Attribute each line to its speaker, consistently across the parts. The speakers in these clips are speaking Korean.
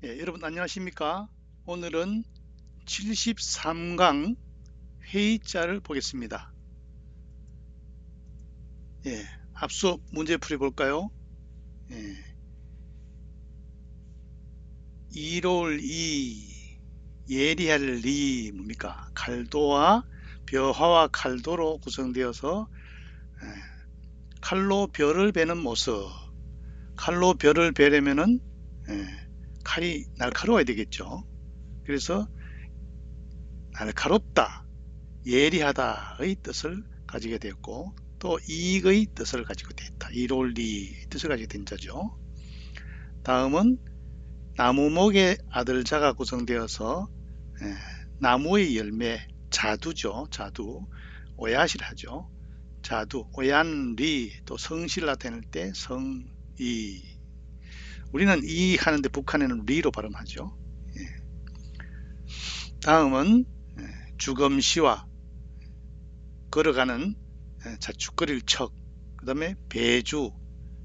Speaker 1: 여러분 안녕하십니까? 오늘은 73강 회의자를 보겠습니다. 앞서 문제 풀이 볼까요? 2롤 2 예리할 리 뭡니까? 칼도와 벼화와 칼도로 구성되어서 칼로 벼를 베는 모습. 칼로 벼를 베려면은 칼이 날카로워야 되겠죠. 그래서 날카롭다, 예리하다의 뜻을 가지게 되었고 또 이익의 뜻을 가지고 되었다. 이롤리 뜻을 가지게 된 자죠. 다음은 나무목의 아들자가 구성되어서 나무의 열매, 자두죠. 자두, 오얏이라 하죠. 자두, 오얏리, 또 성실 나타낼 때 성이. 우리는 이 하는데 북한에는 리로 발음하죠. 다음은 주검시와 걸어가는 자축거릴 척, 그 다음에 배주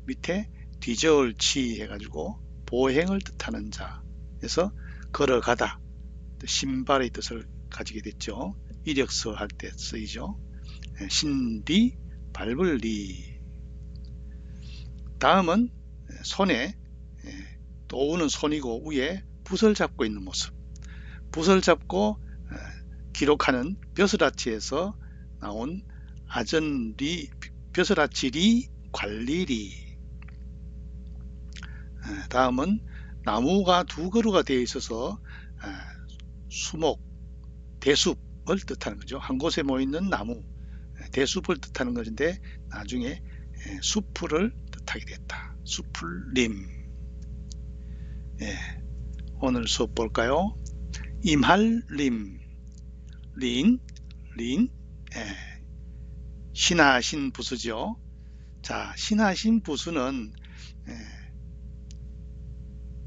Speaker 1: 밑에 뒤저을치 해가지고 보행을 뜻하는 자, 그래서 걸어가다, 신발의 뜻을 가지게 됐죠. 이력서 할 때 쓰이죠. 신리, 밟을 리. 다음은 손에 또우는 손이고 위에 붓을 잡고 있는 모습. 붓을 잡고 기록하는 벼슬아치에서 나온 아전리, 벼슬아치리, 관리리. 다음은 나무가 두 그루가 되어 있어서 수목, 대숲을 뜻하는 거죠. 한 곳에 모이는 나무, 대숲을 뜻하는 것인데 나중에 수풀을 뜻하게 됐다. 수풀림. 오늘 수업 볼까요? 임할림, 린, 신하신 부수죠. 자, 신하신 부수는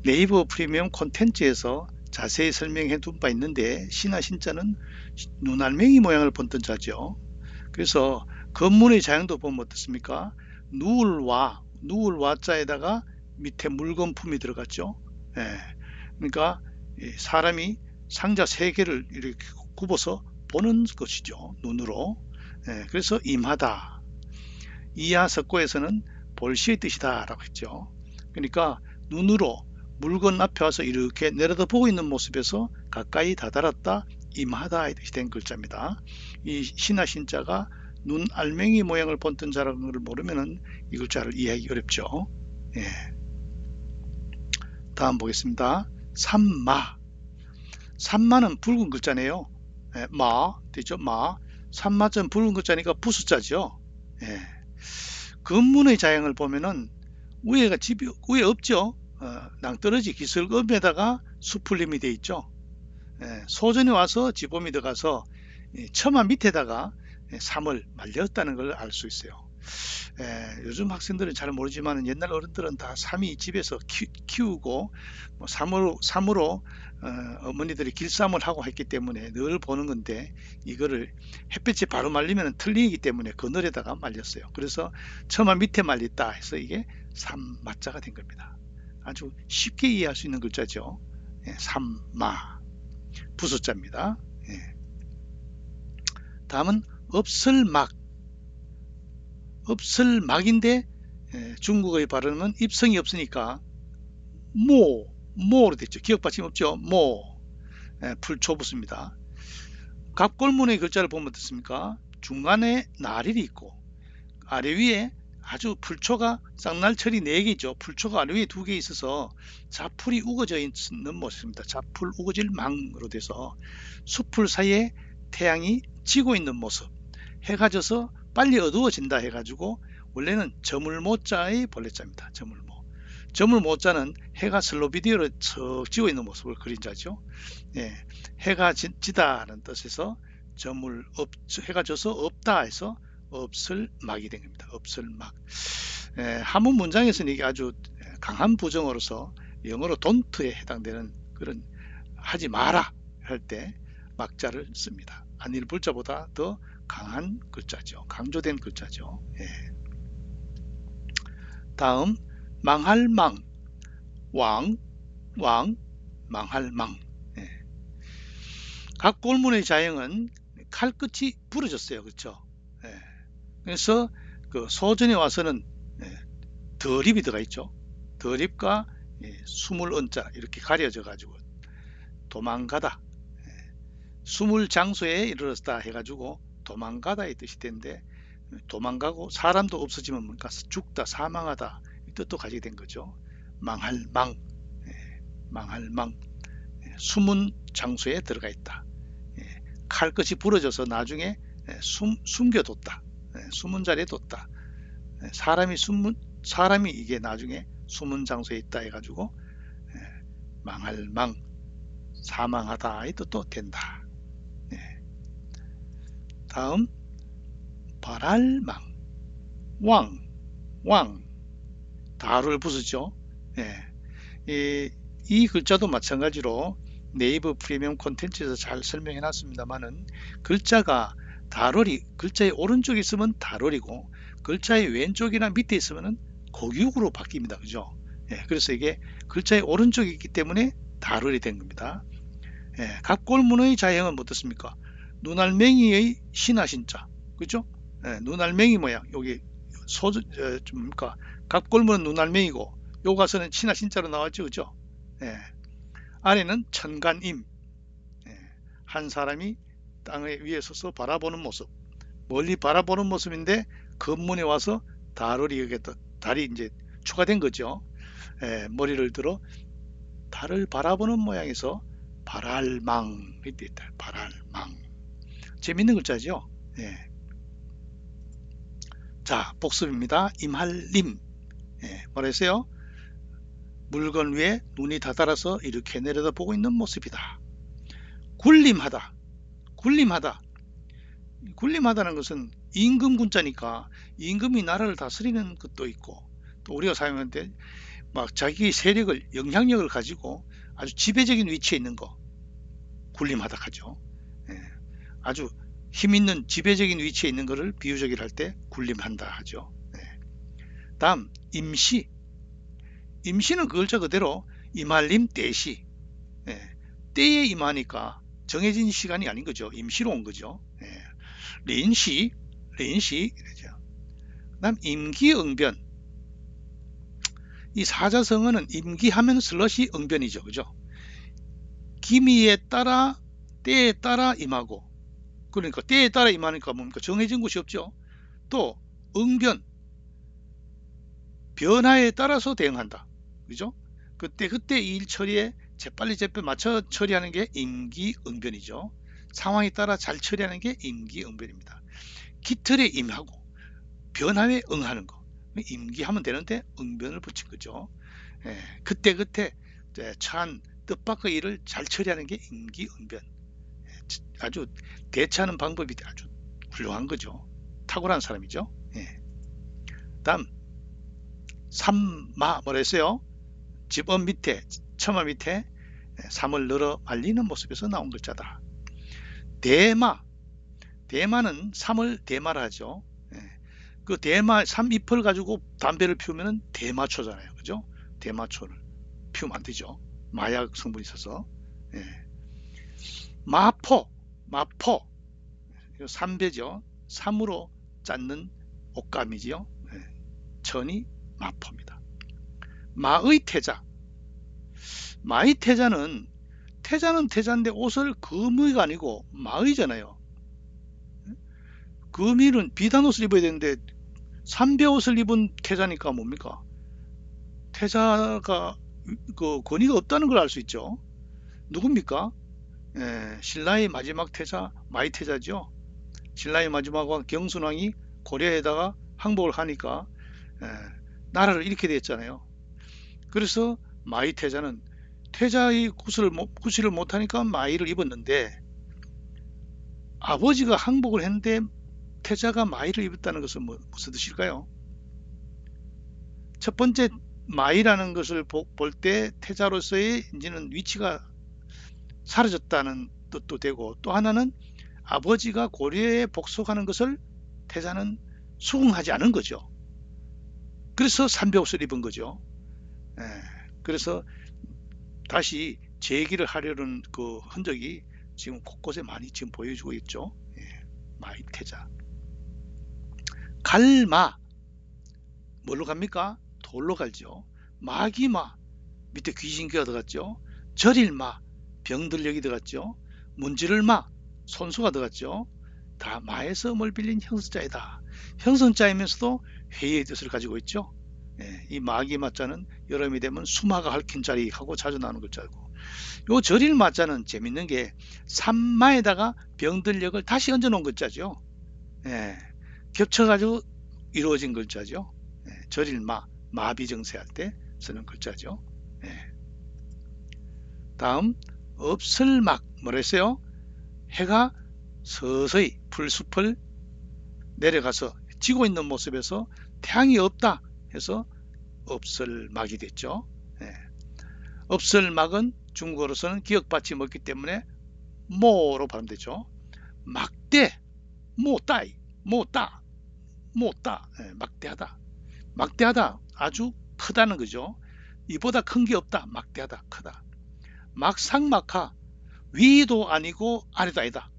Speaker 1: 네이버 프리미엄 콘텐츠에서 자세히 설명해 둔 바 있는데 신하신자는 눈알맹이 모양을 본뜬 자죠. 그래서 건문의 자형도 보면 어떻습니까? 누울 자에다가 밑에 물건품이 들어갔죠. 그러니까 사람이 상자 3개를 이렇게 굽어서 보는 것이죠. 눈으로. 그래서 임하다. 이하석고에서는 볼시의 뜻이다 라고 했죠. 그러니까 눈으로 물건 앞에 와서 이렇게 내려다보고 있는 모습에서 가까이 다다랐다, 임하다 이 뜻이 된 글자입니다. 이 신하신자가 눈 알맹이 모양을 본뜬 자라는 것을 모르면 이 글자를 이해하기 어렵죠. 다음 보겠습니다. 삼마. 삼마는 붉은 글자네요. 마 되죠. 마. 삼마점 붉은 글자니까 부수자죠. 건문의 자형을 보면은 위에가 집이 위에 없죠. 낭떠러지 기슭음에다가 수풀림이 되어 있죠. 소전이 와서 지범이 들어가서 처마 밑에다가 삼을 말렸다는 걸 알 수 있어요. 요즘 학생들은 잘 모르지만 옛날 어른들은 다 삼이 집에서 키우고 뭐 삼으로 어머니들이 길쌈을 하고 했기 때문에 늘 보는 건데 이거를 햇빛이 바로 말리면 틀리기 때문에 그늘에다가 말렸어요. 그래서 처마 밑에 말렸다 해서 이게 삼마자가 된 겁니다. 아주 쉽게 이해할 수 있는 글자죠. 삼마 부수자입니다. 다음은 없을막. 없을막인데 중국의 발음은 입성이 없으니까 모로 됐죠. 기억 받침 없죠. 풀초부수입니다. 갑골문의 글자를 보면 어떻습니까? 중간에 나릴이 있고 아래 위에 아주 풀초가 쌍날철이 4개 있죠. 풀초가 아래 위에 2개 있어서 자풀이 우거져 있는 모습입니다. 자풀 우거질 망으로 돼서 수풀 사이에 태양이 지고 있는 모습. 해가 져서 빨리 어두워진다 해가지고 원래는 저물모자의 본래자입니다. 저물모자는 해가 슬로비디오로 척 지고 있는 모습을 그린 자죠. 해가 지다는 뜻에서 해가 져서 없다 해서 없을막이 된 겁니다. 없을막. 한문 문장에서는 이게 아주 강한 부정어로서 영어로 don't에 해당되는 그런 하지 마라 할 때 막자를 씁니다. 안일불자보다 더 강한 글자죠. 강조된 글자죠. 다음 망할망, 왕, 망할 망. 예. 갑골문의 자형은 칼끝이 부러졌어요. 그렇죠? 예. 그래서 그 소전에 와서는 예, 덜입이 들어가 있죠. 덜입과 예, 숨을 언자 이렇게 가려져 가지고 도망가다, 예, 숨을 장소에 이르렀다 해가지고 도망가다의 뜻이 되는데, 도망가고 사람도 없어지면 뭔가 죽다, 사망하다 이 뜻도 가지게 된 거죠. 망할 망, 예, 망할 망, 예, 숨은 장소에 들어가 있다. 예, 칼끝이 부러져서 나중에 예, 숨겨뒀다. 예, 숨은 자리에 뒀다. 예, 사람이 이게 나중에 숨은 장소에 있다 해가지고 예, 망할 망, 사망하다 이 뜻도 된다. 예. 다음 발할망, 왕, 다를 부수죠. 예. 이 글자도 마찬가지로 네이버 프리미엄 콘텐츠에서 잘 설명해 놨습니다만은, 글자가 다롤이 글자의 오른쪽에 있으면 다롤이고 글자의 왼쪽이나 밑에 있으면 고육으로 바뀝니다. 그죠? 예, 그래서 이게 글자의 오른쪽에 있기 때문에 다롤이 된 겁니다. 예, 갑골문의 자형은 어떻습니까? 눈알맹이의 신하신자, 그죠? 예, 눈알맹이 모양, 여기 뭡니까? 갑골문은 눈알맹이고 요 가서는 신하신자로 나왔죠, 그죠? 예, 아래는 천간임, 예, 한 사람이 땅 위에 서서 바라보는 모습, 멀리 바라보는 모습인데 건문에 와서 달을 여기다, 달이 이제 추가된 거죠. 예, 머리를 들어 달을 바라보는 모양에서 발할망 이때 있다. 발할망. 재밌는 글자죠. 예. 자, 복습입니다. 임할림. 예, 뭐라 했어요? 물건 위에 눈이 다다라서 이렇게 내려다보고 있는 모습이다. 굴림하다. 굴림하다. 굴림하다는 것은 임금군자니까 임금이 나라를 다스리는 것도 있고, 또 우리가 사용할 때 막 자기 세력을, 영향력을 가지고 아주 지배적인 위치에 있는 거 굴림하다 하죠. 예, 아주 힘 있는 지배적인 위치에 있는 것을 비유적으로 할 때 굴림한다 하죠. 예. 다음 임시. 임시는 그 글자 그대로 임할림 때시. 예, 때에 임하니까 정해진 시간이 아닌 거죠. 임시로 온 거죠. 예. 린시 이러죠. 그다음 임기응변. 이 사자성어는 임기하면 슬러시 응변이죠. 그죠? 기미에 따라 때에 따라 임하고, 그러니까 때에 따라 임하니까 뭡니까? 정해진 것이 없죠. 또 응변, 변화에 따라서 대응한다. 그죠? 그때 일 처리에 재빨리 맞춰 처리하는 게 임기응변이죠. 상황에 따라 잘 처리하는 게 임기응변입니다. 기틀에 임하고 변화에 응하는 거, 임기하면 되는데 응변을 붙인 거죠. 예, 그때 처한 뜻밖의 일을 잘 처리하는 게 임기응변. 예, 아주 대처하는 방법이 아주 훌륭한 거죠. 탁월한 사람이죠. 예. 다음 삼마, 뭐라 했어요? 집업 밑에, 처마 밑에 삼을 늘어 말리는 모습에서 나온 글자다. 대마는 삼을 대마라 하죠. 예. 그 대마, 삼잎을 가지고 담배를 피우면 대마초잖아요. 그죠? 대마초를 피우면 안 되죠. 마약 성분이 있어서. 예. 마포, 삼배죠. 삼으로 짰는 옷감이지요. 예. 천이 마포입니다. 마의 태자. 마의 태자는 태자인데 옷을 금의가 아니고 마의잖아요. 금의는 비단 옷을 입어야 되는데 삼배 옷을 입은 태자니까 뭡니까? 태자가 그 권위가 없다는 걸 알 수 있죠. 누굽니까? 예, 신라의 마지막 태자 마의 태자죠. 신라의 마지막 왕 경순왕이 고려에다가 항복을 하니까 예, 나라를 잃게 됐잖아요. 그래서 마의 태자는 태자의 구실을 못하니까 마의를 입었는데, 아버지가 항복을 했는데 태자가 마의를 입었다는 것은 무슨 뜻일까요? 첫 번째, 마의라는 것을 볼 때 태자로서의 이제는 위치가 사라졌다는 뜻도 되고, 또 하나는 아버지가 고려에 복속하는 것을 태자는 수긍하지 않은 거죠. 그래서 삼배옷을 입은 거죠. 예, 그래서 다시 재기를 하려는 그 흔적이 지금 곳곳에 많이 지금 보여주고 있죠. 예, 마이태자. 갈마, 뭘로 갑니까? 돌로 갈죠. 마기마, 밑에 귀신기가 들어갔죠. 절일마, 병들력이 들어갔죠. 문지를마, 손수가 들어갔죠. 다 마에서 뭘 빌린 형성자이다. 형성자이면서도 회의의 뜻을 가지고 있죠. 예, 이 마기마자는 여름이 되면 수마가 핥힌 자리하고 자주 나오는 글자고, 요 절일마자는 재밌는 게 산마에다가 병들력을 다시 얹어 놓은 글자죠. 예, 겹쳐가지고 이루어진 글자죠. 예, 절일마, 마비정세할 때 쓰는 글자죠. 예. 다음 업설막, 뭐라 했어요? 해가 서서히 풀숲을 내려가서 지고 있는 모습에서 태양이 없다 해서 업설막이 됐죠. 예. 업설막은 중국어로서는 기억받침이 없기 때문에 모로 발음되죠. 막대, 모따이, 모따, 모따, 예, 막대하다. 막대하다, 아주 크다는 거죠. 이보다 큰 게 없다, 막대하다, 크다. 막상막하, 위도 아니고 아래도 아니다.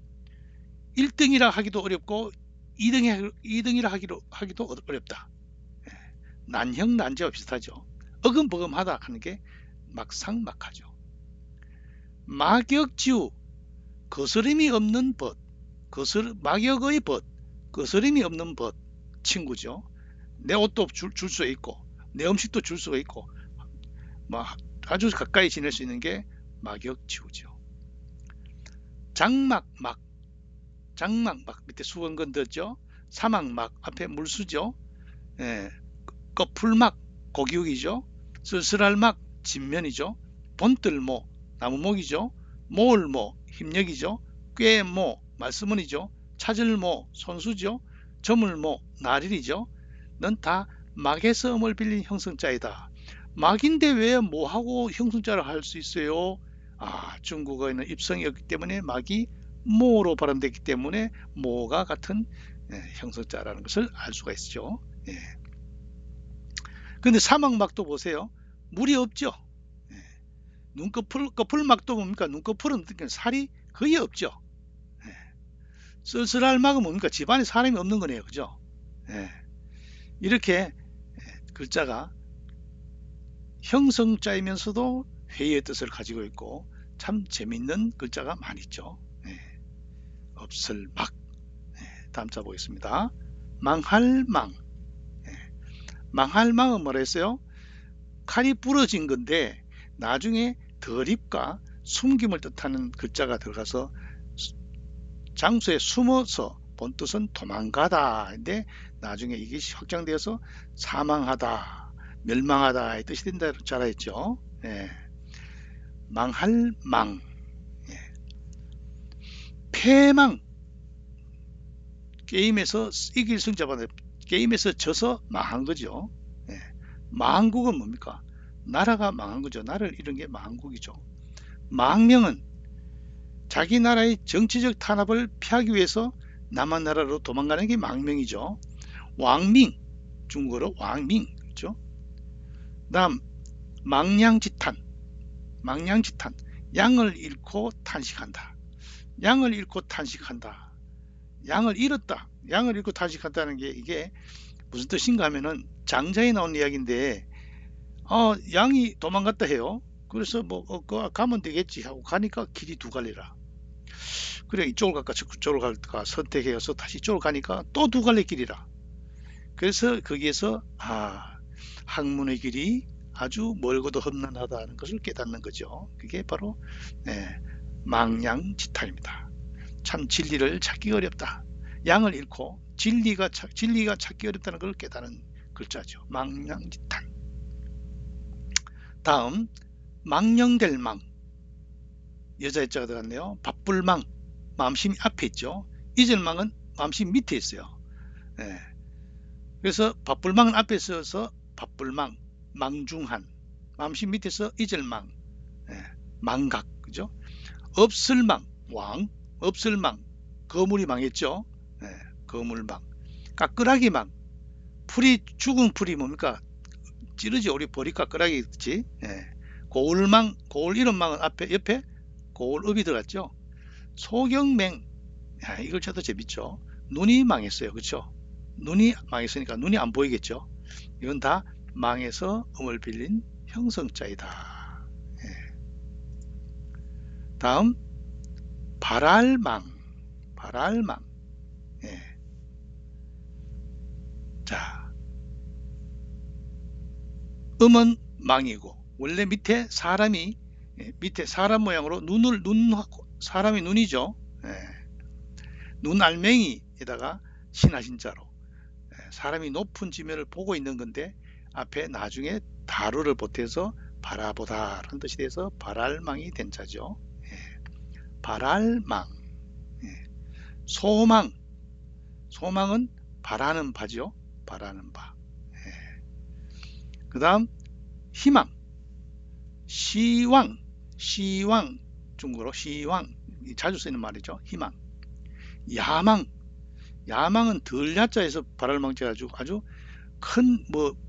Speaker 1: 1등이라 하기도 어렵고 2등이라 하기도 어렵다. 예, 난형난제와 비슷하죠. 어금버금하다 하는 게 막상막하죠. 막역지우, 거스름이 없는 벗, 막역의 벗, 거스름이 없는 벗 친구죠. 내 옷도 줄 수 있고 내 음식도 줄 수가 있고 뭐 아주 가까이 지낼 수 있는 게 막역지우죠. 장막막, 장막막 밑에 수건건 들었죠. 사막막 앞에 물수죠. 예, 거풀막 고기육이죠. 쓸쓸할막 진면이죠. 본뜰모 나무목이죠. 모을모 힘력이죠. 꾀모 말씀은이죠. 찾을모 손수죠. 저물모 나릴이죠. 넌 다 막에서 음을 빌린 형성자이다. 막인데 왜 뭐하고 형성자를 할 수 있어요? 아, 중국어에는 입성이 없기 때문에 막이 모로 발음되기 때문에 모가 같은 형성자라는 것을 알 수가 있죠. 예. 근데 사막막도 보세요. 물이 없죠. 예. 거풀막도 뭡니까? 눈꺼풀은 살이 거의 없죠. 예. 쓸쓸할 막은 뭡니까? 집안에 사람이 없는 거네요. 그죠? 예. 이렇게 글자가 형성자이면서도 회의의 뜻을 가지고 있고 참 재밌는 글자가 많이 있죠. 예. 업설막. 예. 다음 자 보겠습니다. 망할망. 예. 망할망은 뭐라 했어요? 칼이 부러진 건데 나중에 덜입과 숨김을 뜻하는 글자가 들어가서 장소에 숨어서 본뜻은 도망가다 인데 나중에 이게 확장되어서 사망하다, 멸망하다의 뜻이 된다 잘 알았죠. 예. 망할 망. 예. 패망, 게임에서 이길 승자보다 게임에서 져서 망한 거죠. 예. 망국은 뭡니까? 나라가 망한 거죠. 나라를 잃은 게 망국이죠. 망명은 자기 나라의 정치적 탄압을 피하기 위해서 남한 나라로 도망가는 게 망명이죠. 왕밍, 중국어로 왕밍, 그렇죠? 다음 망냥지탄, 망냥지탄, 양을 잃고 탄식한다. 양을 잃고 탄식한다. 양을 잃었다. 양을 잃고 탄식한다는 게 이게 무슨 뜻인가 하면은 장자에 나온 이야기인데 양이 도망갔다 해요. 그래서 뭐 가면 되겠지 하고 가니까 길이 두 갈래라. 그래 이쪽으로 갈까 저쪽으로 갈까 선택해서 다시 이쪽으로 가니까 또 두 갈래 길이라. 그래서 거기에서 학문의 길이 아주 멀고도 험난하다는 것을 깨닫는 거죠. 그게 바로 망냥지탄입니다. 참 진리를 찾기 어렵다. 양을 잃고 진리가 찾기 어렵다는 걸 깨닫는 글자죠. 망냥지탄. 다음 망령될 망, 여자 자가 들어갔네요. 바쁠망, 마음심이 앞에 있죠. 잊을망은 마음심 밑에 있어요. 예. 그래서 바쁠망은 앞에 있어서 바쁠망, 망중한, 마음심 밑에서 잊을망, 망각, 그죠? 없을망, 왕, 없을망, 거물이 망했죠. 거물망, 까끄라기망, 풀이 죽은 풀이 뭡니까? 찌르지 우리 버리 까끄라기 있지. 고을망, 고을 이런 망은 앞에 옆에 고을읍이 들어갔죠. 소경맹, 야, 이 글자도 재밌죠. 눈이 망했어요. 그렇죠? 눈이 망했으니까 눈이 안 보이겠죠. 이건 다 망에서 음을 빌린 형성자이다. 예. 다음 발알망, 발알망. 예. 자, 음은 망이고 원래 밑에 사람이 밑에 사람 모양으로 사람의 눈이죠. 예. 눈알맹이에다가 신하신자로 사람이 높은 지면을 보고 있는 건데 앞에 나중에 다루를 보태서 바라보다 라는 뜻이 돼서 발알망이 된 자죠. 예. 발알망. 예. 소망, 소망은 바라는 바죠. 바라는 바. 예. 그 다음 희망, 시왕, 시왕, 중국어로 시왕, 자주 쓰이는 말이죠. 희망. 야망, 야망은 덜 야자에서 발알망자 가지고 아주 큰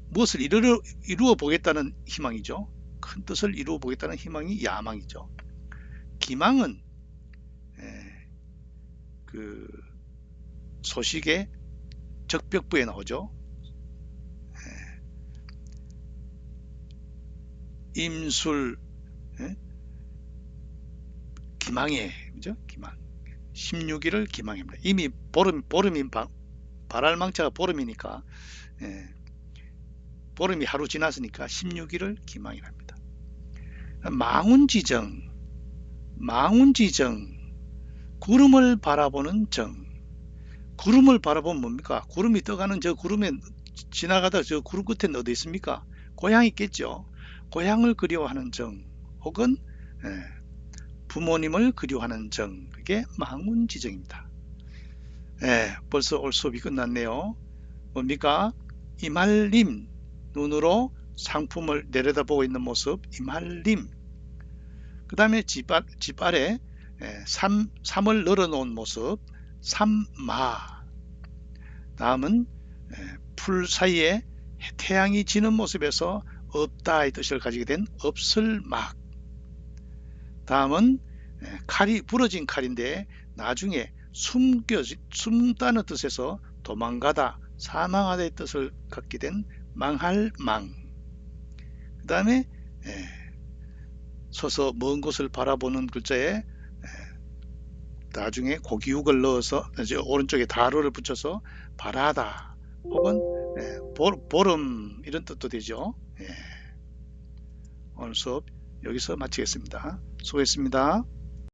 Speaker 1: 무엇을 이루어 보겠다는 희망이죠. 큰 뜻을 이루어 보겠다는 희망이 야망이죠. 기망은 그 소식의 적벽부에 나오죠. 임술, 기망해, 그죠? 기망. 16일을 기망입니다. 이미 보름이 발알망자가 보름이니까 보름이 하루 지났으니까 16일을 기망이랍니다. 망운지정, 망운지정, 구름을 바라보는 정. 구름을 바라보면 뭡니까? 구름이 떠가는 저 구름에 지나가다 저 구름 끝에는 어디 있습니까? 고향이 있겠죠. 고향을 그리워하는 정 혹은 부모님을 그리워하는 정, 그게 망운지정입니다. 벌써 올 수업이 끝났네요. 뭡니까? 이말림, 눈으로 상품을 내려다보고 있는 모습, 이말림. 그 다음에 집 아래 삼을 널어놓은 모습, 삼마. 다음은 풀 사이에 태양이 지는 모습에서 없다의 뜻을 가지게 된 없을막. 다음은 칼이 부러진 칼인데 나중에 숨다는 뜻에서 도망가다, 사망하다의 뜻을 갖게 된 망할망. 그 다음에 서서 먼 곳을 바라보는 글자에 나중에 고기욱을 넣어서 오른쪽에 다루를 붙여서 바라다 혹은 보름 이런 뜻도 되죠. 오늘 수업 여기서 마치겠습니다. 수고했습니다.